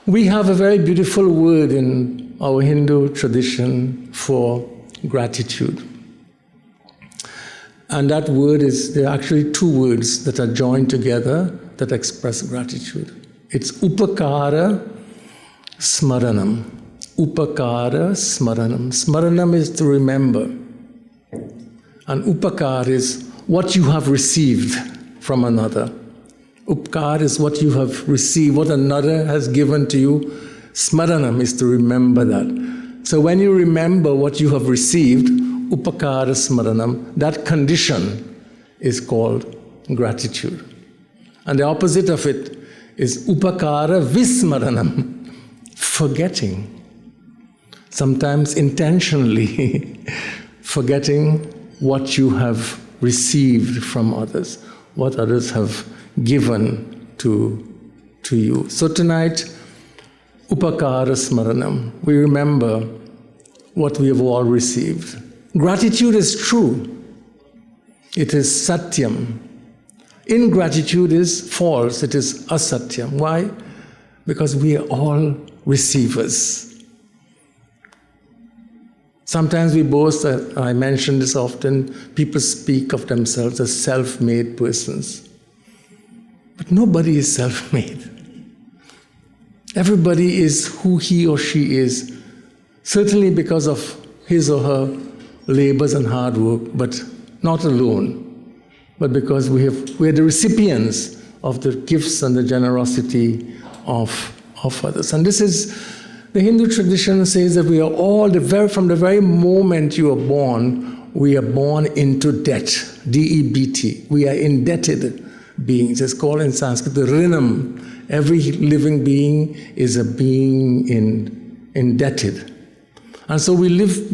We have a very beautiful word in our Hindu tradition for gratitude. And that word is, there are actually two words that are joined together that express gratitude. It's upakara smaranam. Upakara smaranam. Smaranam is to remember. And upakara is what you have received from another. Upkar is what you have received, what another has given to you. Smaranam is to remember that. So when you remember what you have received, upakara smaranam, that condition is called gratitude. And the opposite of it is upakara vismaranam, forgetting. Sometimes intentionally forgetting what you have received from others, what others have given to you. So tonight, upakara smaranam, we remember what we have all received. Gratitude is true. It is satyam. Ingratitude is false. It is asatyam. Why? Because we are all receivers. Sometimes we boast, I mention this often, people speak of themselves as self-made persons. But nobody is self-made. Everybody is who he or she is, certainly because of his or her labors and hard work, but not alone, but because we are the recipients of the gifts and the generosity of others. And this is, the Hindu tradition says that we are all, from the very moment you are born, we are born into debt, D-E-B-T. We are indebted beings. It's called in Sanskrit the rinam. Every living being is a being indebted. And so we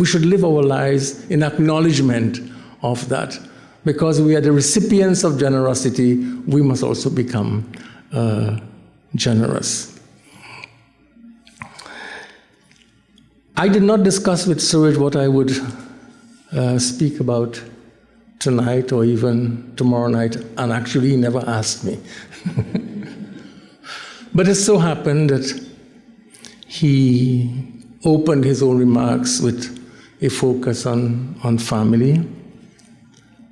should live our lives in acknowledgement of that. Because we are the recipients of generosity, we must also become generous. I did not discuss with Suraj what I would speak about tonight or even tomorrow night, and actually he never asked me. But it so happened that he opened his own remarks with a focus on family.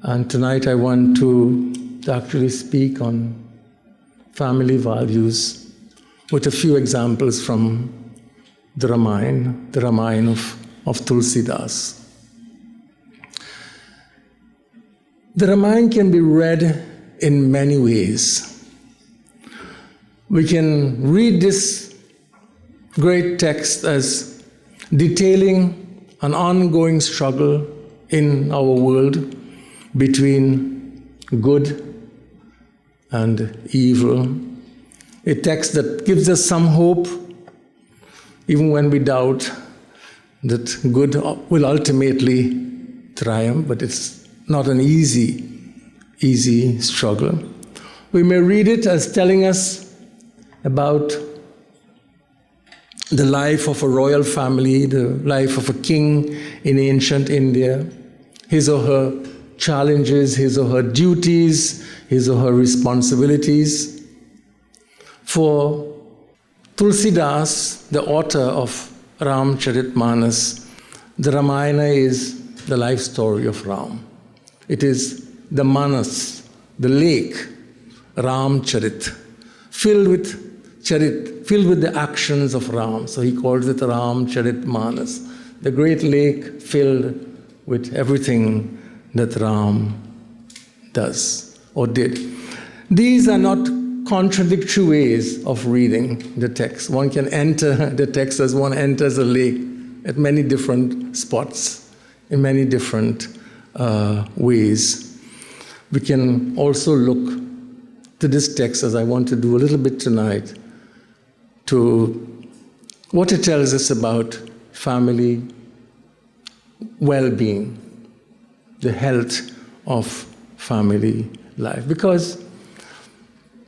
And tonight I want to actually speak on family values with a few examples from the Ramayana of Tulsidas. The Ramayana can be read in many ways. We can read this great text as detailing an ongoing struggle in our world between good and evil. A text that gives us some hope, even when we doubt that good will ultimately triumph, but it's not an easy struggle. We may read it as telling us about the life of a royal family, the life of a king in ancient India, his or her challenges, his or her duties, his or her responsibilities. For Tulsidas, the author of Ramcharitmanas, the Ramayana is the life story of Ram. It is the Manas, the lake, Ramcharit, filled with the actions of Ram. So he calls it Ramcharitmanas, the great lake filled with everything that Ram does or did. These are not contradictory ways of reading the text. One can enter the text as one enters a lake at many different spots, in many different ways. We can also look to this text, as I want to do a little bit tonight, to what it tells us about family well-being, the health of family life. Because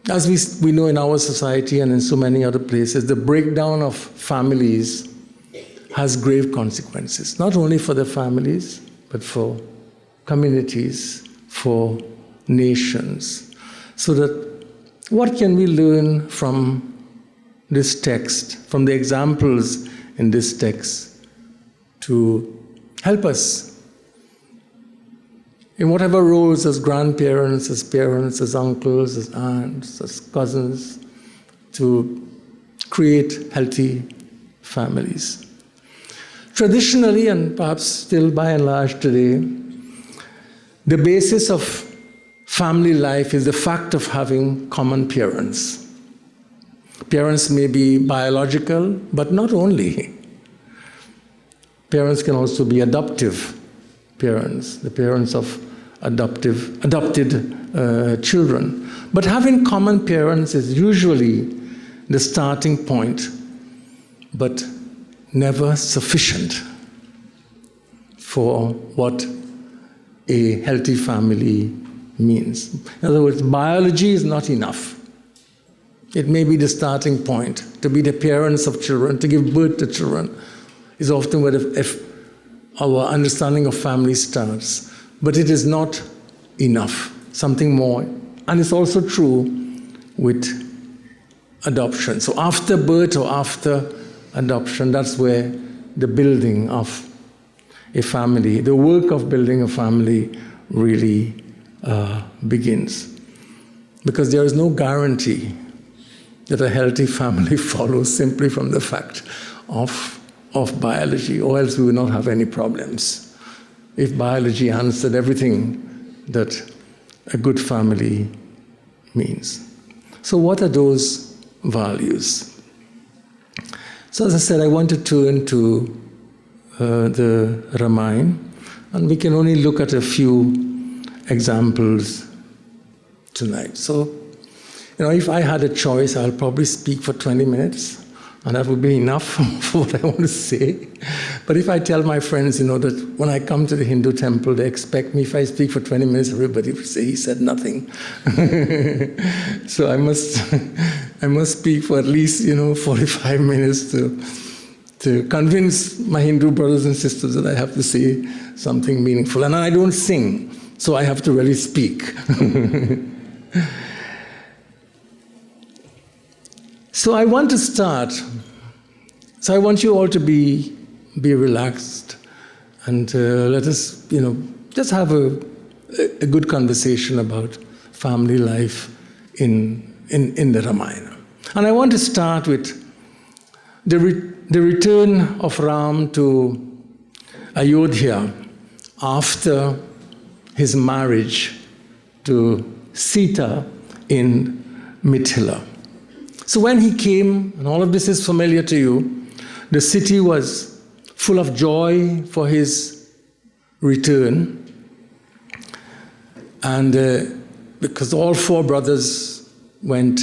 as we know in our society and in so many other places, the breakdown of families has grave consequences, not only for the families, but for communities, for nations. So that what can we learn from this text, from the examples in this text, to help us in whatever roles as grandparents, as parents, as uncles, as aunts, as cousins, to create healthy families. Traditionally, and perhaps still by and large today, the basis of family life is the fact of having common parents. Parents may be biological, but not only. Parents can also be adoptive parents, the parents of adopted children. But having common parents is usually the starting point, but never sufficient for what a healthy family means. In other words, biology is not enough. It may be the starting point. To be the parents of children, to give birth to children, is often where our understanding of family starts. But it is not enough. Something more. And it's also true with adoption. So after birth or after adoption, that's where the building of a family, the work of building a family really begins. Because there is no guarantee that a healthy family follows simply from the fact of biology, or else we would not have any problems. If biology answered everything that a good family means. So what are those values? So as I said, I want to turn to the Ramayana, and we can only look at a few examples tonight. So, if I had a choice, I'll probably speak for 20 minutes, and that would be enough for what I want to say. But if I tell my friends, that when I come to the Hindu temple, they expect me, if I speak for 20 minutes, everybody will say, he said nothing. So I must speak for at least, 45 minutes to convince my Hindu brothers and sisters that I have to say something meaningful. And I don't sing, so I have to really speak. So I want to start. So I want you all to be relaxed, and let us, just have a good conversation about family life in the Ramayana. And I want to start with the return of Ram to Ayodhya after his marriage to Sita in Mithila. So when he came, and all of this is familiar to you, the city was full of joy for his return. And because all four brothers went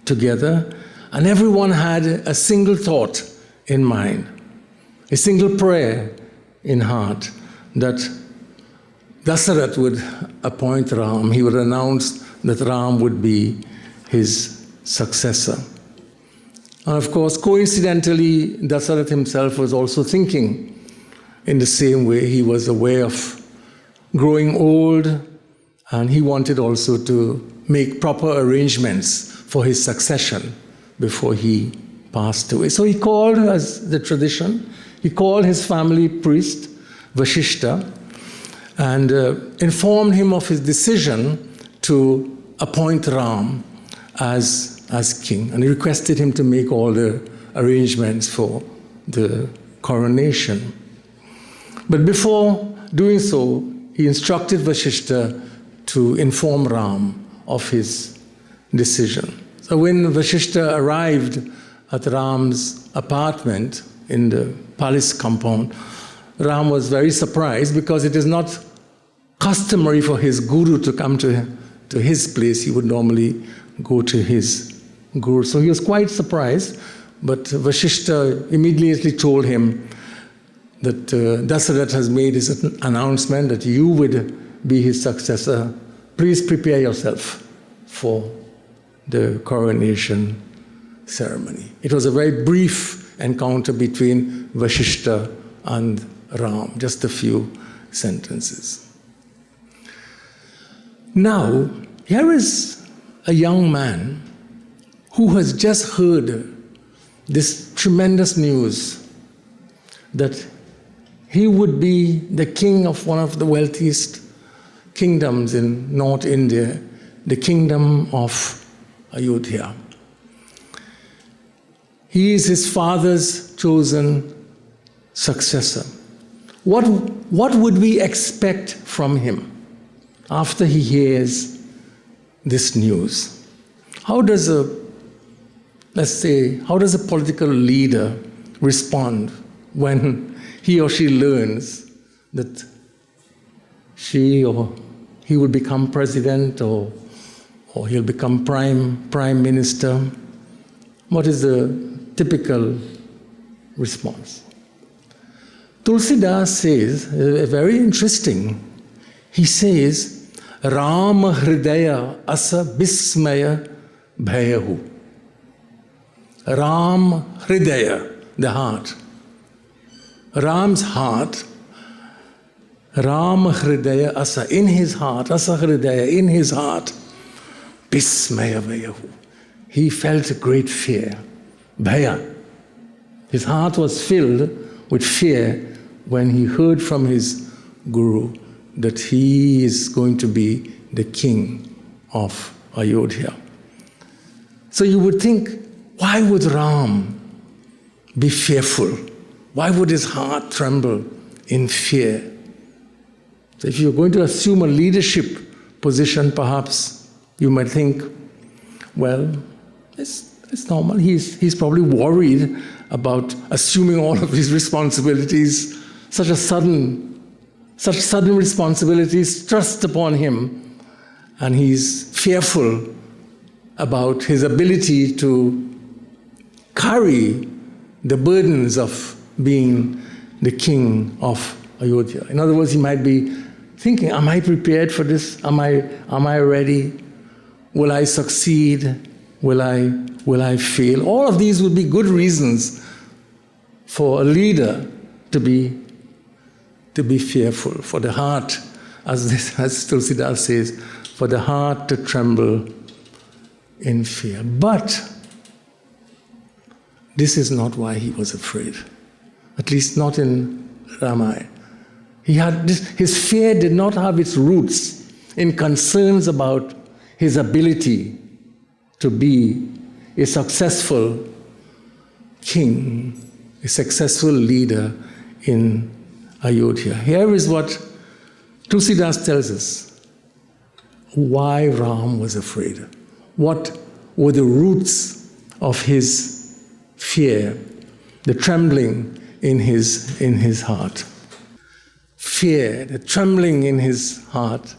together, and everyone had a single thought in mind, a single prayer in heart, that Dasarath would appoint Ram. He would announce that Ram would be his successor. And of course, coincidentally, Dasarath himself was also thinking in the same way. He was aware of growing old, and he wanted also to make proper arrangements for his succession before he passed away. So he called, as the tradition, he called his family priest, Vashishta, and informed him of his decision to appoint Ram as king. And he requested him to make all the arrangements for the coronation. But before doing so, he instructed Vashishta to inform Ram of his decision. So when Vashishta arrived at Ram's apartment in the palace compound, Ram was very surprised, because it is not customary for his guru to come to his place. He would normally go to his guru. So he was quite surprised, but Vashishta immediately told him that Dasarath has made his announcement that you would be his successor. Please prepare yourself for the coronation ceremony. It was a very brief encounter between Vashishta and Ram, just a few sentences. Now, here is a young man who has just heard this tremendous news that he would be the king of one of the wealthiest kingdoms in North India, the kingdom of Ayodhya. He is his father's chosen successor. What would we expect from him after he hears this news? How does a political leader respond when he or she learns that she or he will become president or he'll become prime minister? What is the typical response? Tulsidas says, very interesting, he says, Rama Hridaya Asa Bismaya Bhayahu. Ram Hridaya, the heart. Ram's heart, Ram Hridaya Asa, in his heart, Asa Hridaya, in his heart, Bismaya Bhayahu. He felt a great fear. Bhaya. His heart was filled with fear when he heard from his guru that he is going to be the king of Ayodhya. So you would think, why would Ram be fearful? Why would his heart tremble in fear? So if you're going to assume a leadership position, perhaps you might think, well, it's normal. He's probably worried about assuming all of these responsibilities, such sudden responsibilities thrust upon him, and he's fearful about his ability to carry the burdens of being the king of Ayodhya. In other words, he might be thinking, am I prepared for this? Am I ready? Will I succeed? Will I fail? All of these would be good reasons for a leader to be fearful, for the heart, as Tulsidas says, for the heart to tremble in fear. But this is not why he was afraid, at least not in Ramayana. His fear did not have its roots in concerns about his ability to be a successful king, a successful leader in Ayodhya. Here is what Tulsidas tells us, why Ram was afraid. What were the roots of his fear, the trembling in his heart. Fear, the trembling in his heart.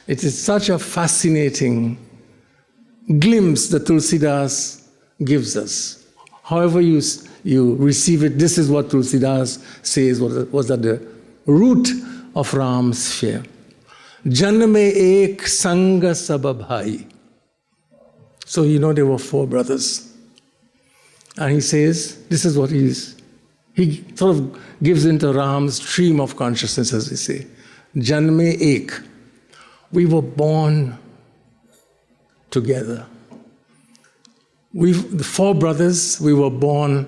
It is such a fascinating glimpse that Tulsidas gives us. However you receive it, this is what Tulsidas says was at the root of Ram's fear. Janme ek sanga sababhai. So there were 4 brothers. And he says, this is what he sort of gives into Ram's stream of consciousness, as we say. Janme ek. We were born together. The 4 brothers, we were born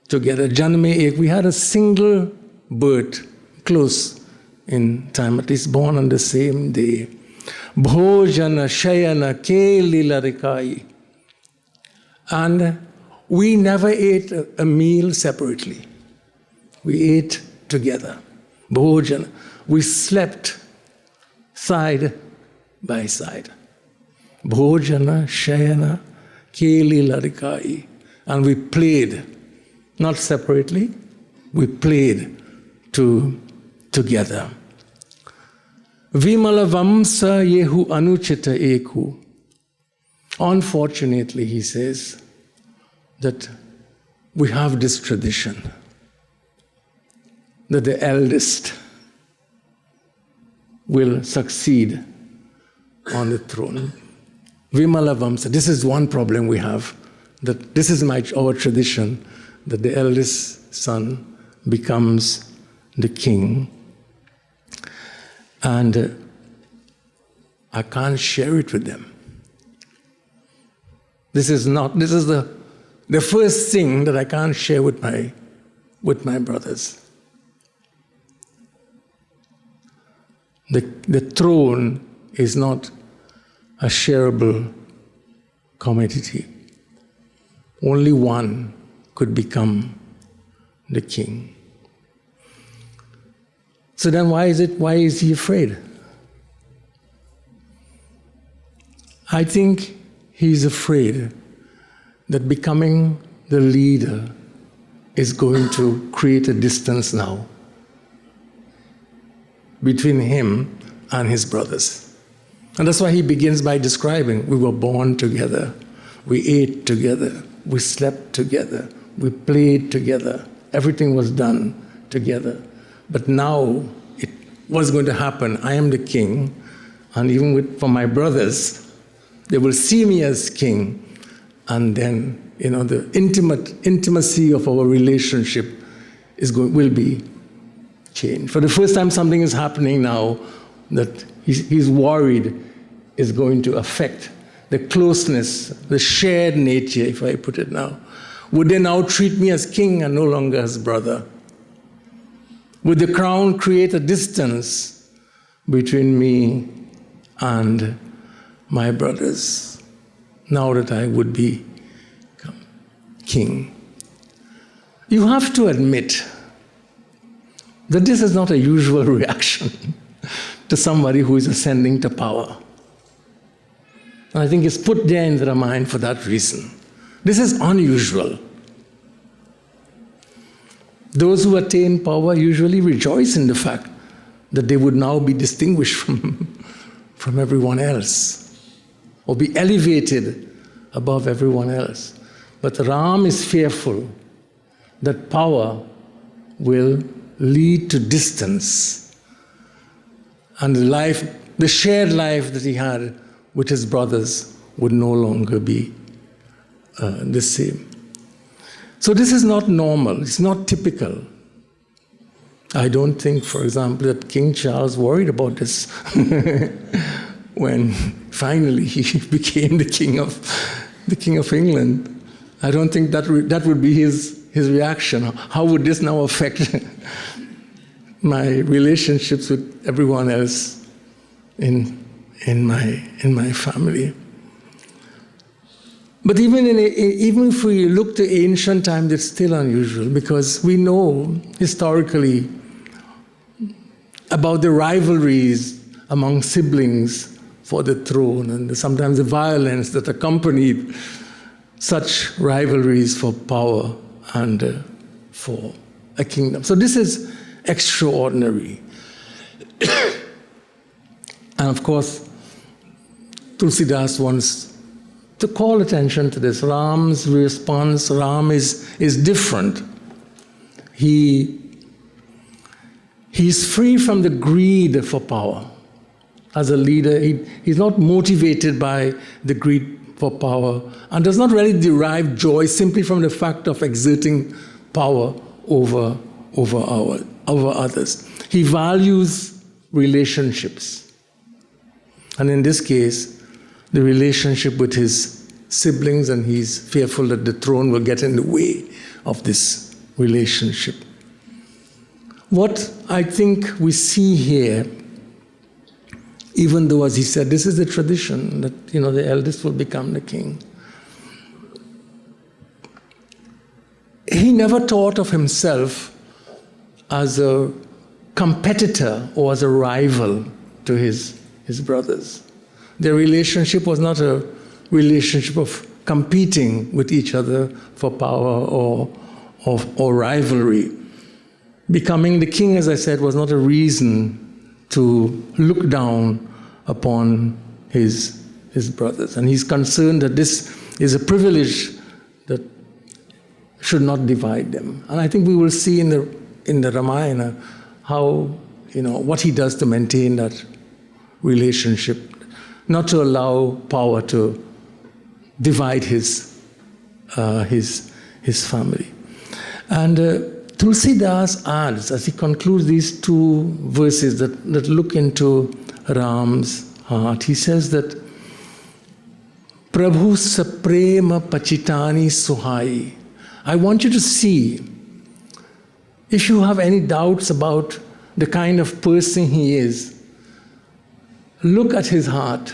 together. Janme ek. We had a single birth, close in time, at least born on the same day. Bhojana shayana ke lilarikai. And we never ate a meal separately. We ate together. Bhojana. We slept side by side. Bhojana shayana ke lilarikai. And we played, not separately, we played together. Vimala vamsa yehu anuchita eku. Unfortunately, he says, that we have this tradition that the eldest will succeed on the throne. Vimala Vamsa. This is one problem we have, that this is our tradition, that the eldest son becomes the king. And I can't share it with them. This is the first thing that I can't share with my brothers. The throne is not a shareable commodity. Only one could become the king. So then why is he afraid? I think he's afraid that becoming the leader is going to create a distance now between him and his brothers. And that's why he begins by describing, we were born together, we ate together, we slept together, we played together, everything was done together. But now it was going to happen. I am the king, and even for my brothers, they will see me as king, and then the intimacy of our relationship will be changed. For the first time, something is happening now that he's worried is going to affect the closeness, the shared nature, if I put it now. Would they now treat me as king and no longer as brother? Would the crown create a distance between me and my brothers now that I would be king? You have to admit that this is not a usual reaction to somebody who is ascending to power. And I think it's put there in their mind for that reason. This is unusual. Those who attain power usually rejoice in the fact that they would now be distinguished from everyone else, or be elevated above everyone else. But Ram is fearful that power will lead to distance, and the shared life that he had with his brothers would no longer be the same. So this is not normal, it's not typical. I don't think, for example, that King Charles worried about this when finally he became the king of England. I don't think that would be his reaction. How would this now affect my relationships with everyone else in my family? But even if we look to ancient times, it's still unusual, because we know historically about the rivalries among siblings for the throne, and sometimes the violence that accompanied such rivalries for power and for a kingdom. So this is extraordinary. And of course, Tulsidas wants to call attention to this. Ram's response, Ram is different. He's free from the greed for power. As a leader, he's not motivated by the greed for power, and does not really derive joy simply from the fact of exerting power over others. He values relationships. And in this case, the relationship with his siblings, and he's fearful that the throne will get in the way of this relationship. What I think we see here, even though, as he said, this is the tradition that the eldest will become the king, he never thought of himself as a competitor or as a rival to his brothers. Their relationship was not a relationship of competing with each other for power or rivalry. Becoming the king, as I said, was not a reason to look down upon his brothers. And he's concerned that this is a privilege that should not divide them. And I think we will see in the Ramayana how, what he does to maintain that relationship, not to allow power to divide his family. And Tulsidas adds, as he concludes these two verses that look into Ram's heart, he says that Prabhu Saprema Pachitani Suhai. I want you to see, if you have any doubts about the kind of person he is, look at his heart.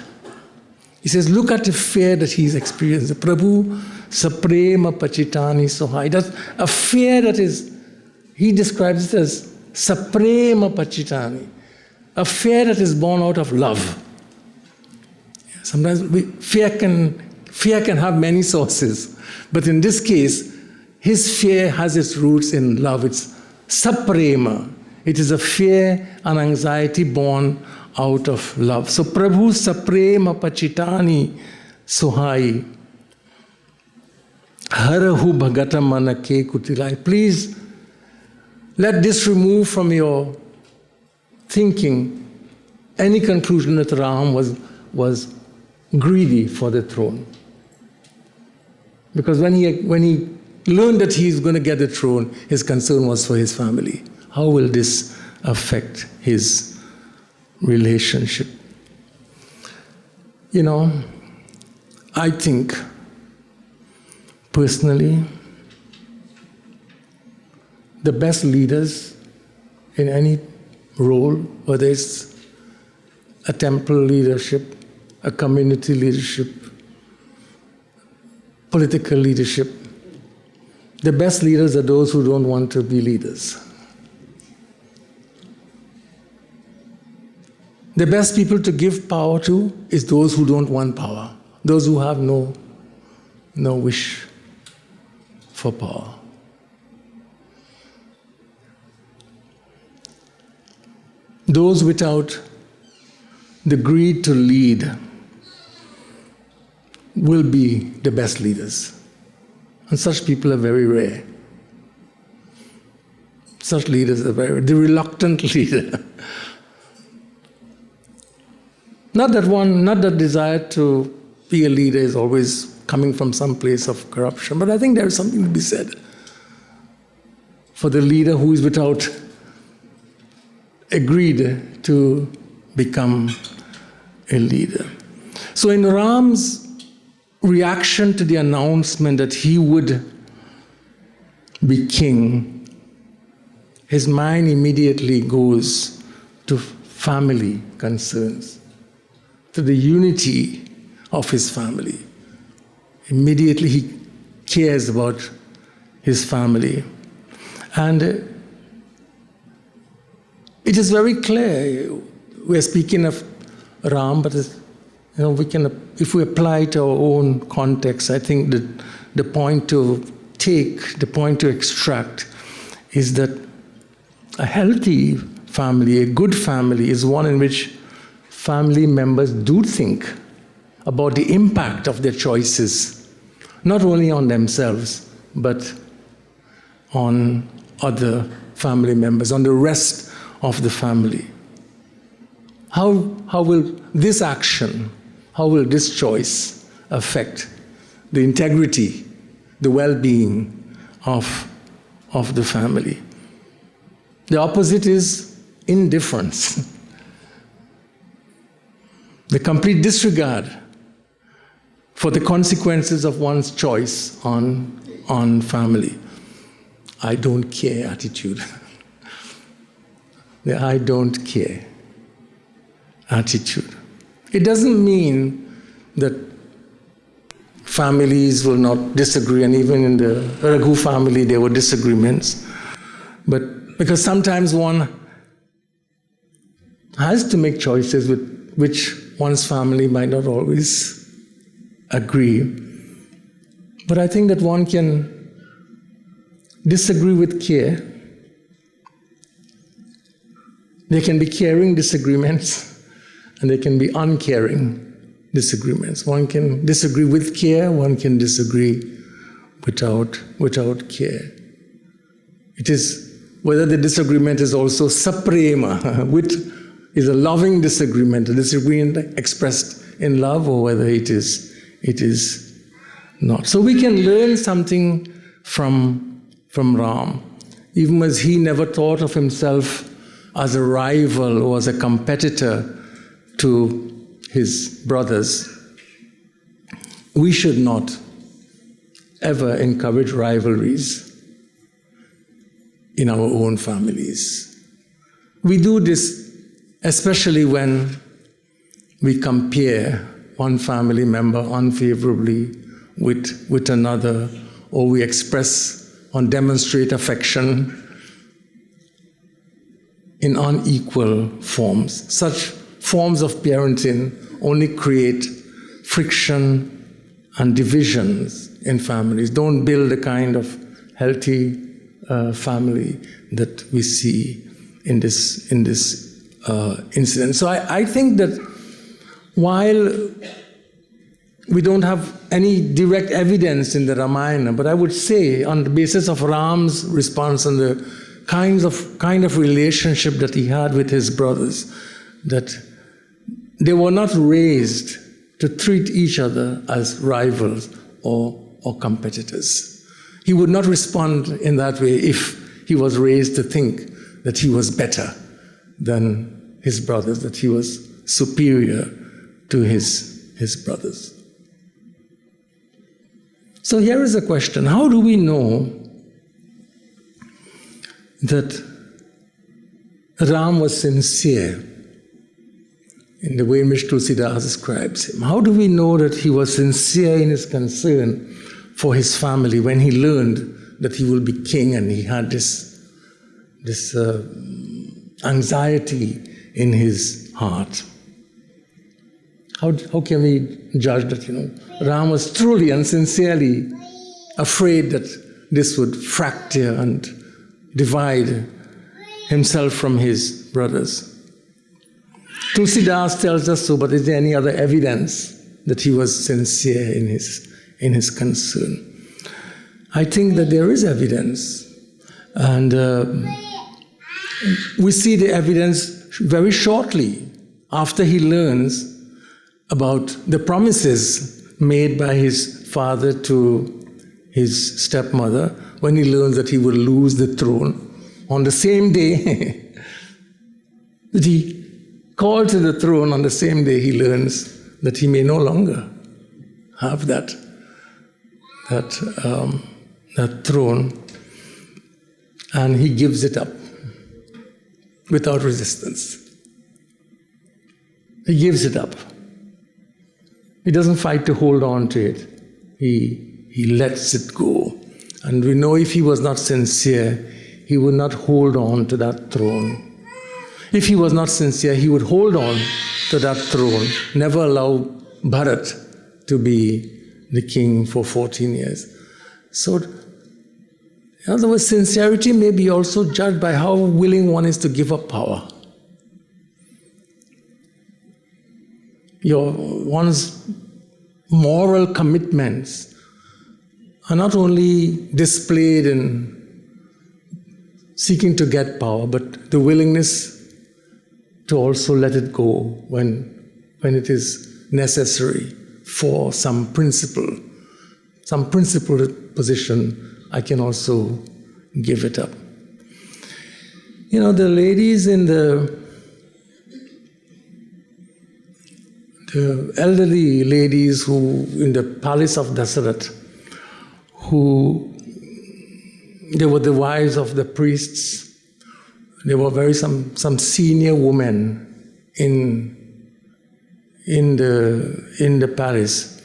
He says, look at the fear that he's experienced. Prabhu Saprema Pachitani Suhai. That's a fear that is, he describes it as Saprema Pachitani, a fear that is born out of love. Sometimes fear can have many sources, but in this case, his fear has its roots in love. It's saprema. It is a fear and anxiety born out of love. So Prabhu Saprema Pachitani Suhai. Harahu Bhagata Manake Kutilai. Please let this remove from your thinking any conclusion that Ram was greedy for the throne. Because when he learned that he's going to get the throne, his concern was for his family. How will this affect his relationship? You know, I think personally, the best leaders in any role, whether it's a temple leadership, a community leadership, political leadership, the best leaders are those who don't want to be leaders. The best people to give power to is those who don't want power, those who have no wish for power. Those without the greed to lead will be the best leaders. And such people are very rare. Such leaders are very rare. The reluctant leader. Not that desire to be a leader is always coming from some place of corruption, but I think there is something to be said for the leader who is without a greed to become a leader. So in Ram's reaction to the announcement that he would be king, his mind immediately goes to family concerns, to the unity of his family. Immediately he cares about his family. And it is very clear, we're speaking of Ram, but we can, if we apply it to our own context, I think that the point to take, the point to extract is that a healthy family, a good family, is one in which family members do think about the impact of their choices, not only on themselves, but on other family members, on the rest of the family. How will this action, how will this choice affect the integrity, the well-being of the family? The opposite is indifference. The complete disregard for the consequences of one's choice on family. I don't care attitude. The I don't care attitude. It doesn't mean that families will not disagree, and even in the Raghu family there were disagreements. But because sometimes one has to make choices with which one's family might not always agree. But I think that one can disagree with care. There can be caring disagreements, and there can be uncaring disagreements. One can disagree with care, one can disagree without care. It is whether the disagreement is also saprema, which is a loving disagreement, a disagreement expressed in love, or whether it is not. So we can learn something from Ram, even as he never thought of himself as a rival or as a competitor to his brothers. we should not ever encourage rivalries in our own families. We do this especially when we compare one family member unfavorably with another, or we express or demonstrate affection in unequal forms. Such forms of parenting only create friction and divisions in families. Don't build the kind of healthy family that we see in this incident. So I think that while we don't have any direct evidence in the Ramayana, but I would say on the basis of Ram's response and the kind of relationship that he had with his brothers, that they were not raised to treat each other as rivals or competitors. He would not respond in that way if he was raised to think that he was better than his brothers, that he was superior to his brothers. So here is a question: how do we know that Ram was sincere in the way in which Tulsidas describes him? How do we know that he was sincere in his concern for his family when he learned that he will be king, and he had this anxiety in his heart? How can we judge that, Ram was truly and sincerely afraid that this would fracture and divide himself from his brothers? Tulsidas tells us so, but is there any other evidence that he was sincere in his concern? I think that there is evidence, and we see the evidence very shortly after he learns about the promises made by his father to his stepmother, when he learns that he will lose the throne. On the same day that he called to the throne, on the same day he learns that he may no longer have that throne, and he gives it up without resistance. He gives it up. He doesn't fight to hold on to it. He lets it go. And we know if he was not sincere, he would not hold on to that throne. If he was not sincere, he would hold on to that throne, never allow Bharat to be the king for 14 years. So, in other words, sincerity may be also judged by how willing one is to give up power. One's moral commitments are not only displayed in seeking to get power, but the willingness to also let it go when it is necessary for some principled position. I can also give it up. The ladies in the elderly ladies who in the palace of Dasarath, they were the wives of the priests. They were some senior women in the palace.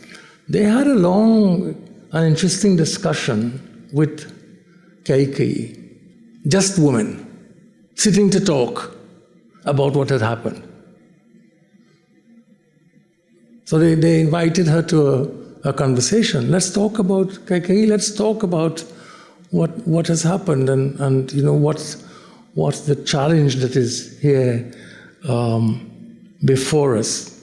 They had a long and interesting discussion with Kaikeyi, just women, sitting to talk about what had happened. So they invited her to a conversation. Let's talk about Kaikeyi, let's talk about what has happened and what's the challenge that is here before us.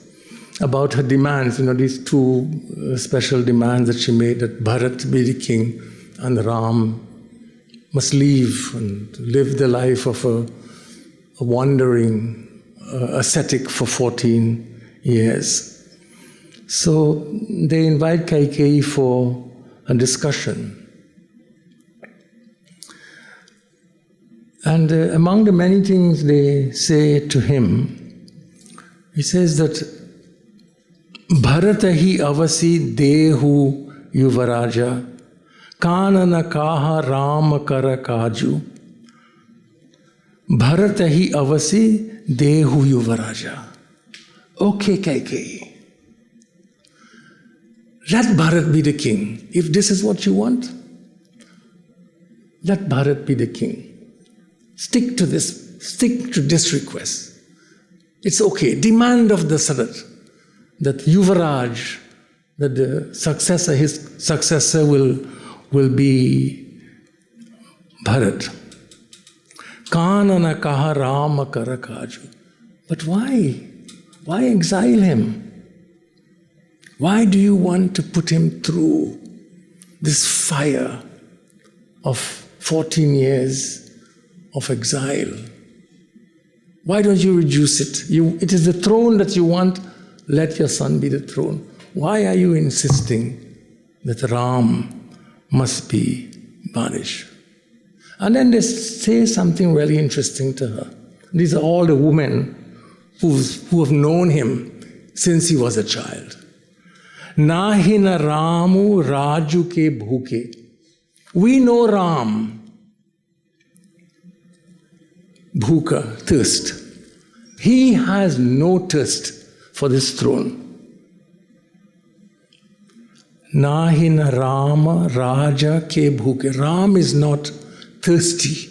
About her demands, these two special demands that she made, that Bharat be the king and Ram must leave and live the life of a wandering ascetic for 14 years. So they invite Kaikeyi for a discussion. And among the many things they say to him, he says that Bharata hi avasi dehu yuvaraja, kanana kaha ram kara kaju. Bharata hi avasi dehu yuvaraja. Okay, Kaikeyi. Let Bharat be the king. If this is what you want, let Bharat be the king. Stick to this request. It's okay. Demand of the Sarat that Yuvaraj, that the successor, his successor will be Bharat. Kanana kaha Rama kara kaju. But why? Why exile him? Why do you want to put him through this fire of 14 years of exile? Why don't you reduce it? It is the throne that you want. Let your son be the throne. Why are you insisting that Ram must be banished? And then they say something really interesting to her. These are all the women who have known him since he was a child. Nahina Ramu Raju ke bhuke. We know Ram. Bhuka, thirst. He has no thirst for this throne. Nahina Rama Raja ke bhuke. Ram is not thirsty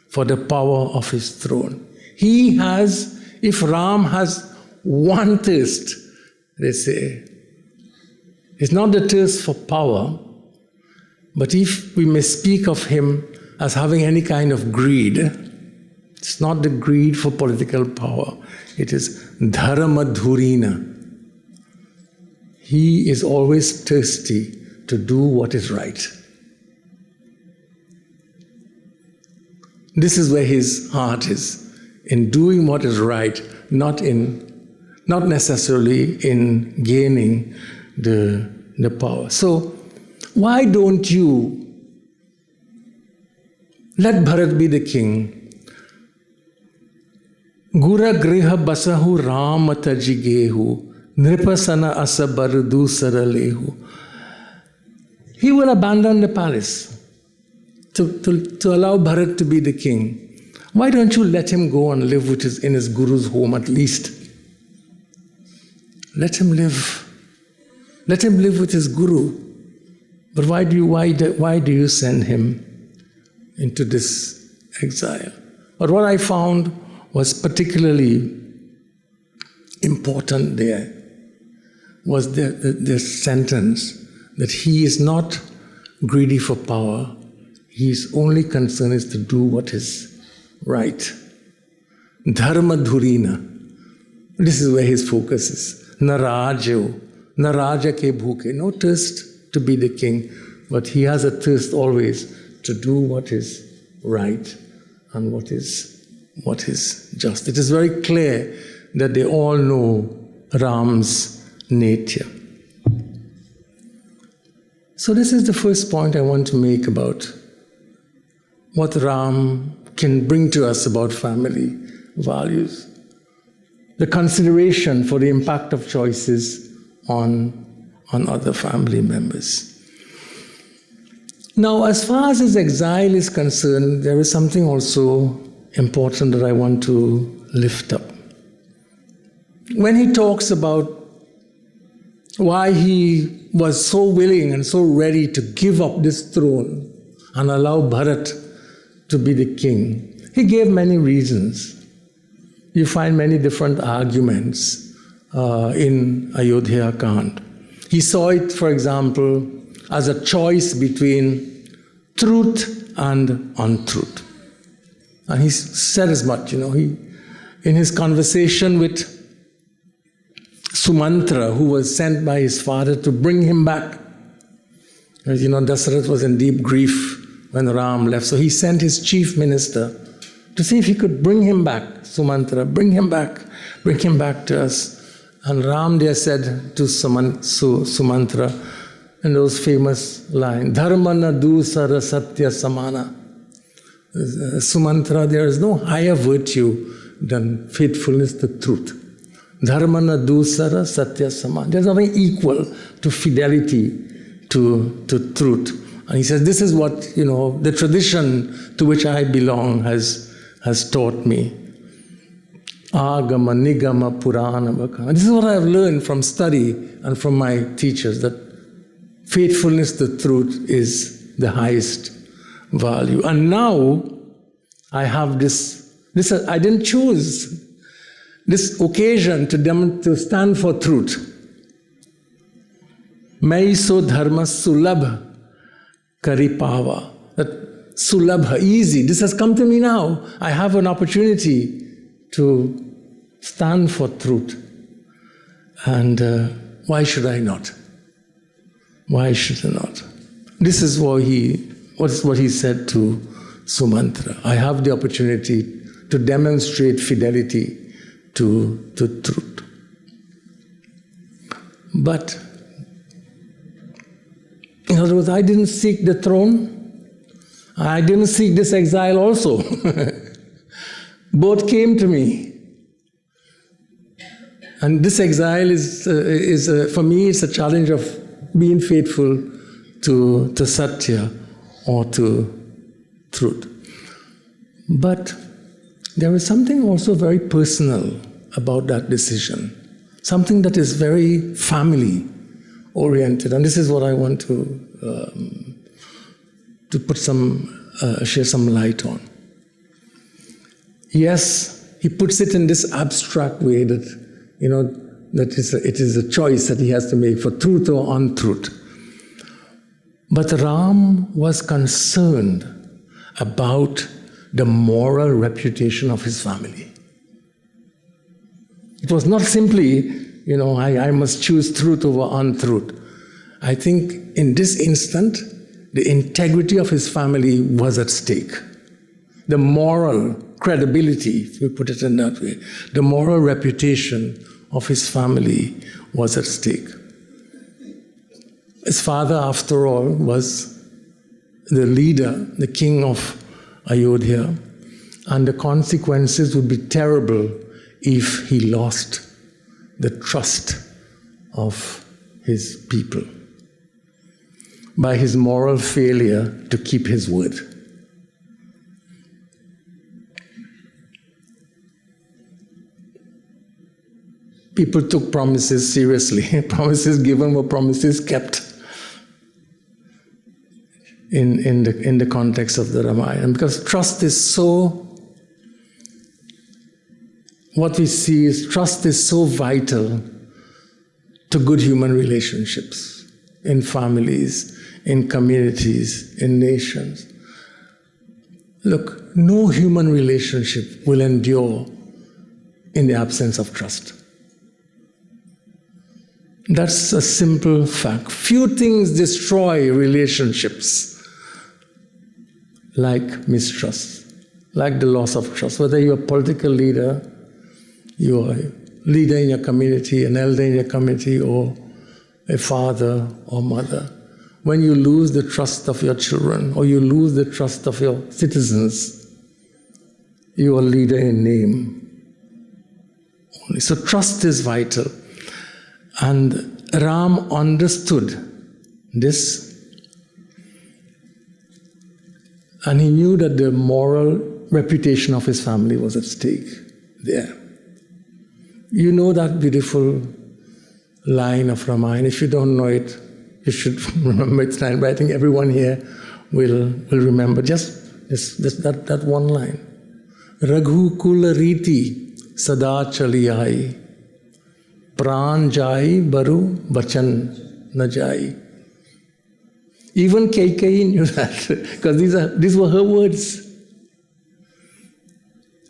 for the power of his throne. He has, if Ram has one thirst, they say, it's not the thirst for power, but if we may speak of him as having any kind of greed, it's not the greed for political power. It is dharmadhurina. He is always thirsty to do what is right. This is where his heart is, in doing what is right, not necessarily in gaining the power. So, why don't you let Bharat be the king? Gura griha basahu ramata jigehu nripasana asabardu saralehu. He will abandon the palace to allow Bharat to be the king. Why don't you let him go and live in his guru's home at least? Let him live. Let him live with his guru. But why do you send him into this exile? But what I found was particularly important there was the sentence that he is not greedy for power. His only concern is to do what is right. Dharma dhurina. This is where his focus is. Narajo. Naraja ke bhuke. No thirst to be the king, but he has a thirst always to do what is right and what is just. It is very clear that they all know Ram's nature. So this is the first point I want to make about what Ram can bring to us about family values. The consideration for the impact of choices on other family members. Now, as far as his exile is concerned, there is something also important that I want to lift up. When he talks about why he was so willing and so ready to give up this throne and allow Bharat to be the king, he gave many reasons. You find many different arguments in Ayodhya Kand. He saw it, for example, as a choice between truth and untruth. And he said as much, in his conversation with Sumantra, who was sent by his father to bring him back. As Dasarath was in deep grief when Ram left. So he sent his chief minister to see if he could bring him back, Sumantra, bring him back to us. And Ram there said to Sumantra, in those famous lines, Dharmana dusara satya samana. Sumantra, there is no higher virtue than faithfulness to truth. Dharma na dusara satya saman. There's nothing equal to fidelity to truth. And he says, this is what, the tradition to which I belong has taught me. Agama, Nigama, Purana, Bhakana. This is what I have learned from study and from my teachers, that faithfulness to truth is the highest value. And now I have this I didn't choose this occasion to stand for truth. Mai so dharma sulabh karipava. That sulabha, easy. This has come to me now. I have an opportunity to stand for truth. And why should I not? Why should I not? This is what he said to Sumantra. I have the opportunity to demonstrate fidelity to truth. But, in other words, I didn't seek the throne. I didn't seek this exile also. Both came to me. And this exile is for me, it's a challenge of being faithful to Satya or to truth. But there is something also very personal about that decision, something that is very family-oriented. And this is what I want to put share some light on. Yes, he puts it in this abstract way that, it is a choice that he has to make for truth or untruth. But Ram was concerned about the moral reputation of his family. It was not simply, I must choose truth over untruth. I think in this instant, the integrity of his family was at stake. The moral credibility, if we put it in that way, the moral reputation of his family was at stake. His father, after all, was the leader, the king of Ayodhya, and the consequences would be terrible if he lost the trust of his people by his moral failure to keep his word. People took promises seriously. Promises given were promises kept in the context of the Ramayana. Because trust is so, what we see is trust is so vital to good human relationships, in families, in communities, in nations. Look, no human relationship will endure in the absence of trust. That's a simple fact. Few things destroy relationships like mistrust, like the loss of trust. Whether you're a political leader, you're a leader in your community, an elder in your community, or a father or mother. When you lose the trust of your children, or you lose the trust of your citizens, you are a leader in name only. So trust is vital. And Ram understood this, and he knew that the moral reputation of his family was at stake there. You know that beautiful line of Ramayana. If you don't know it, you should remember it tonight, but I think everyone here will remember just that one line. Raghu kul riti sada chali aayi, pran jai baru vachan na jai. Even Kaikeyi knew that, because these were her words.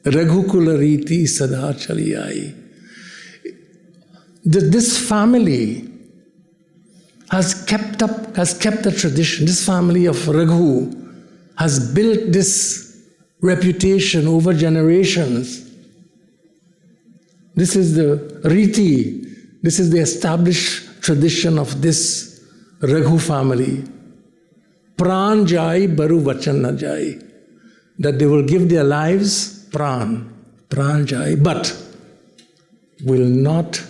Raghu kul riti sada chali aayi. This family has kept the tradition. This family of Raghu has built this reputation over generations. This is the riti, this is the established tradition of this Raghu family. Pran jai baru vachan na jai. That they will give their lives, pran jai, but will not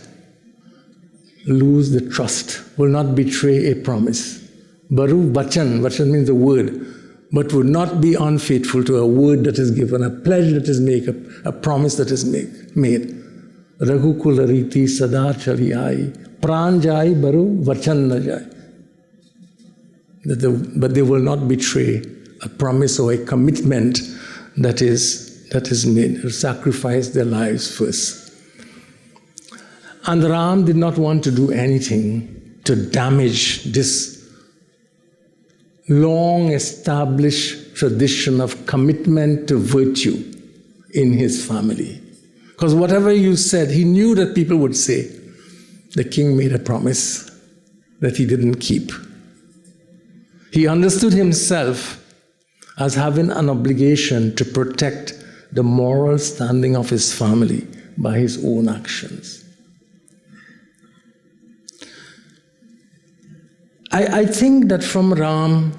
lose the trust, will not betray a promise. Rambachan, vachan means the word, but would not be unfaithful to a word that is given, a pledge that is made, a promise that is made. Raghukula riti sada chali aayi, pran jai baru vachan na jai. But they will not betray a promise or a commitment that is made, sacrifice their lives first. And Ram did not want to do anything to damage this long established tradition of commitment to virtue in his family. Because whatever you said, he knew that people would say, the king made a promise that he didn't keep. He understood himself as having an obligation to protect the moral standing of his family by his own actions. I think that from Ram,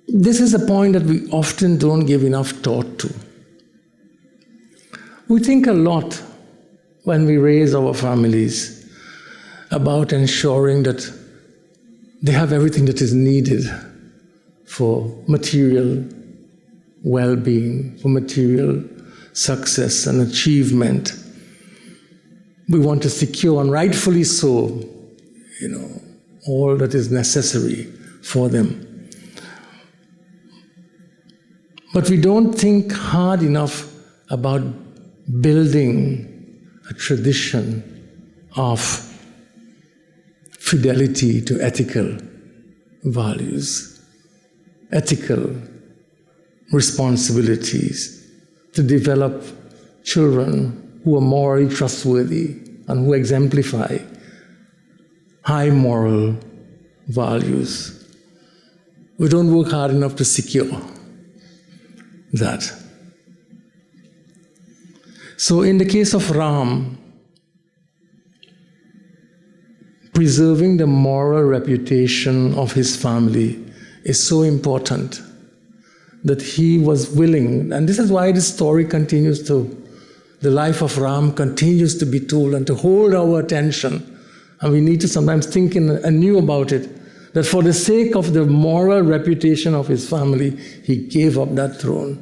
this is a point that we often don't give enough thought to. We think a lot when we raise our families about ensuring that they have everything that is needed for material well-being, for material success and achievement. We want to secure, and rightfully so, all that is necessary for them. But we don't think hard enough about building a tradition of fidelity to ethical values, ethical responsibilities, to develop children who are morally trustworthy and who exemplify high moral values. We don't work hard enough to secure that. So in the case of Ram, preserving the moral reputation of his family is so important that he was willing, and this is why the story continues the life of Ram continues to be told and to hold our attention. And we need to sometimes think anew about it, that for the sake of the moral reputation of his family, he gave up that throne.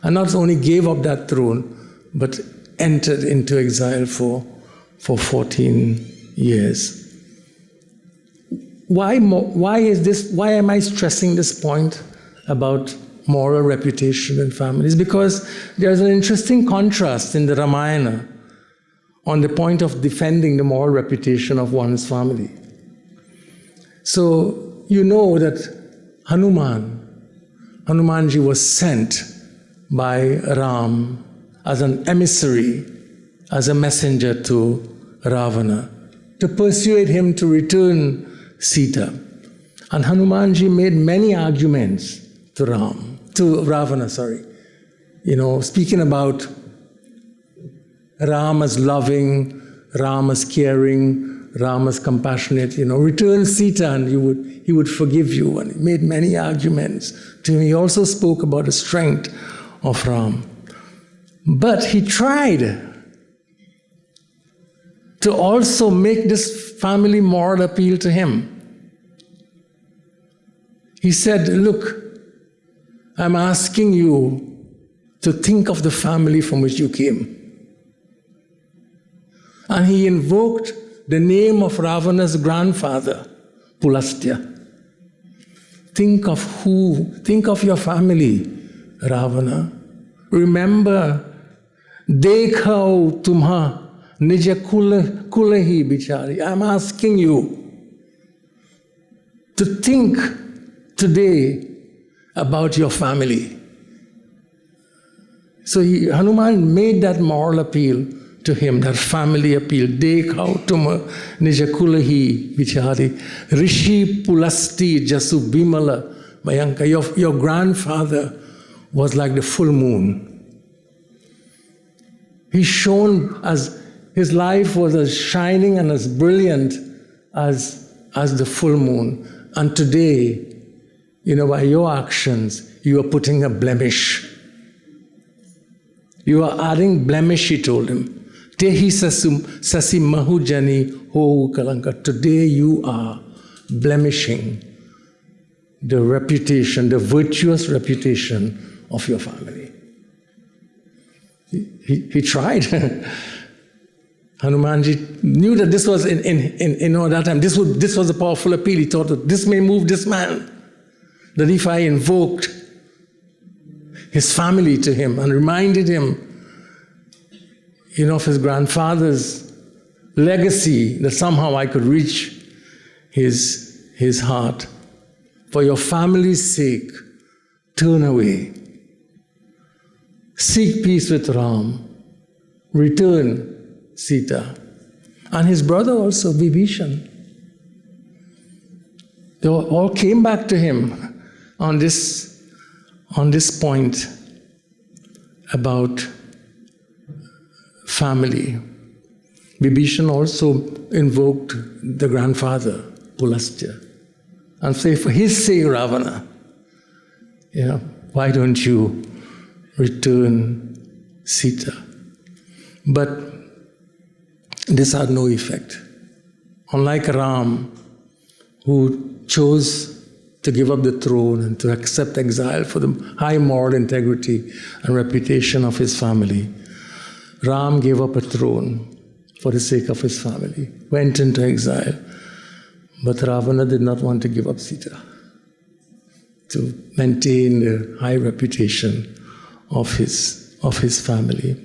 And not only gave up that throne, but entered into exile for 14 years. Why am I stressing this point about moral reputation in families? Because there's an interesting contrast in the Ramayana on the point of defending the moral reputation of one's family. So you know that Hanumanji was sent by Ram as an emissary, as a messenger to Ravana, to persuade him to return Sita. And Hanumanji made many arguments to Ravana, speaking about Ram as loving, Ram as caring, Ram as compassionate, return Sita and he would forgive you. And he made many arguments to him. He also spoke about the strength of Ram. But he tried to also make this family moral appeal to him. He said, look, I'm asking you to think of the family from which you came. And he invoked the name of Ravana's grandfather, Pulastya. Think of your family, Ravana. Remember, dekhao tumha nija kulahi bichari. I'm asking you to think today about your family. So Hanuman made that moral appeal to him, that family appeal. Dekhao tumha nija kulahi bichari. Rishi Pulasti jasu bimala mayanka. Your grandfather was like the full moon. He shone as his life was as shining and as brilliant as the full moon. And today, by your actions, you are putting a blemish. You are adding blemish, he told him, Tehi sasi mahujani ho kalanka. Today you are blemishing the reputation, the virtuous reputation of your family. He tried. Hanumanji knew that this was in that time. This was a powerful appeal. He thought that this may move this man. That if I invoked his family to him and reminded him, of his grandfather's legacy, that somehow I could reach his heart. For your family's sake, turn away. Seek peace with Ram. Return Sita. And his brother also, Vibhishan. They all came back to him on this point about family. Vibhishan also invoked the grandfather, Pulastya, and say, for his sake, Ravana, why don't you return Sita? But this had no effect. Unlike Ram, who chose to give up the throne and to accept exile for the high moral integrity and reputation of his family, Ram gave up a throne for the sake of his family, went into exile. But Ravana did not want to give up Sita to maintain the high reputation of his family.